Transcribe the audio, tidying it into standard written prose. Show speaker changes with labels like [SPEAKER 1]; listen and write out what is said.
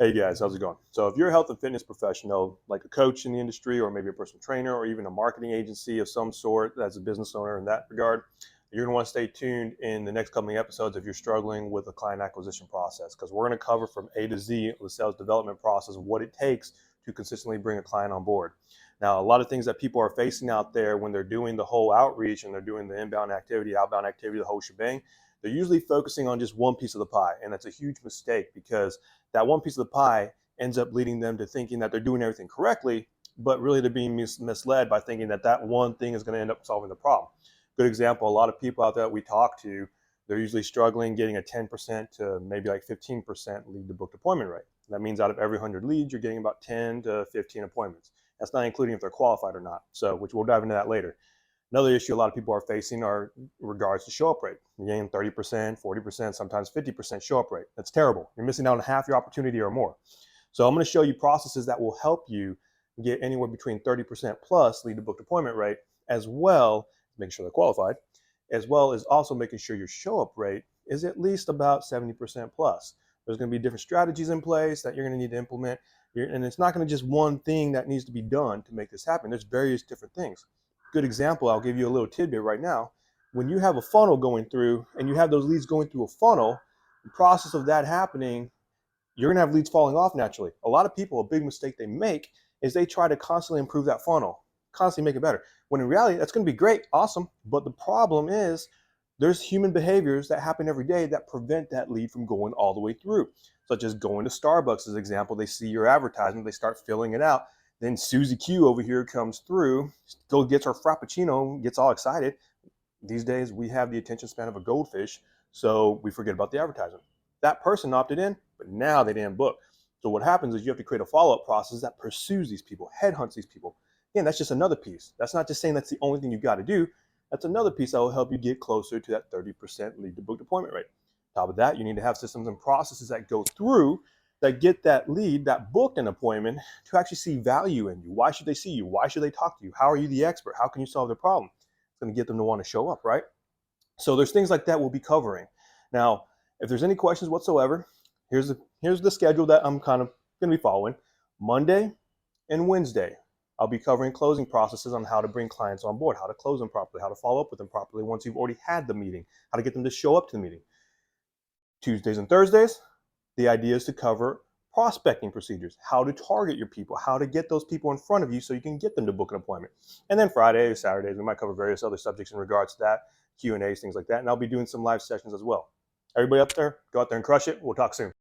[SPEAKER 1] Hey guys, how's it going? So, if you're a health and fitness professional, like a coach in the industry, or maybe a personal trainer, or even a marketing agency of some sort as a business owner in that regard, you're going to want to stay tuned in the next coming episodes if you're struggling with a client acquisition process, because we're going to cover from A to Z the sales development process, what it takes to consistently bring a client on board. Now, a lot of things that people are facing out there when they're doing the whole outreach and they're doing the inbound activity, outbound activity, the whole shebang, they're usually focusing on just one piece of the pie. And that's a huge mistake because that one piece of the pie ends up leading them to thinking that they're doing everything correctly, but really they're being misled by thinking that that one thing is going to end up solving the problem. Good example, a lot of people out there that we talk to, they're usually struggling getting a 10% to maybe like 15% lead to booked appointment rate. That means out of every 100 leads, you're getting about 10 to 15 appointments. That's not including if they're qualified or not. So, which we'll dive into that later. Another issue a lot of people are facing are in regards to show up rate. You're getting 30%, 40%, sometimes 50% show up rate. That's terrible. You're missing out on half your opportunity or more. So I'm going to show you processes that will help you get anywhere between 30% plus lead to booked appointment rate, as well as making sure they're qualified, as well as also making sure your show up rate is at least about 70% plus. There's going to be different strategies in place that you're going to need to implement. And it's not going to just one thing that needs to be done to make this happen. There's various different things. Good example, I'll give you a little tidbit right now. When you have a funnel going through and you have those leads going through a funnel, the process of that happening, you're going to have leads falling off naturally. A lot of people, a big mistake they make is they try to constantly improve that funnel, constantly make it better. When in reality, that's going to be great, awesome. But the problem is there's human behaviors that happen every day that prevent that lead from going all the way through, such as going to Starbucks as an example. They see your advertisement, they start filling it out. Then Susie Q over here comes through, still gets her Frappuccino, gets all excited. These days, we have the attention span of a goldfish, so we forget about the advertisement. That person opted in, but now they didn't book. So what happens is you have to create a follow-up process that pursues these people, headhunts these people. Again, that's just another piece. That's not just saying that's the only thing you've got to do. That's another piece that will help you get closer to that 30% lead to booked appointment rate. On top of that, you need to have systems and processes that go through that get that lead, that booked an appointment, to actually see value in you. Why should they see you? Why should they talk to you? How are you the expert? How can you solve their problem? It's going to get them to want to show up, right? So there's things like that we'll be covering. Now, if there's any questions whatsoever, here's the schedule that I'm kind of going to be following. Monday and Wednesday, I'll be covering closing processes on how to bring clients on board, how to close them properly, how to follow up with them properly once you've already had the meeting, how to get them to show up to the meeting. Tuesdays and Thursdays, the idea is to cover prospecting procedures, how to target your people, how to get those people in front of you so you can get them to book an appointment. And then Fridays, Saturdays, we might cover various other subjects in regards to that, Q&As, things like that. And I'll be doing some live sessions as well. Everybody up there, go out there and crush it. We'll talk soon.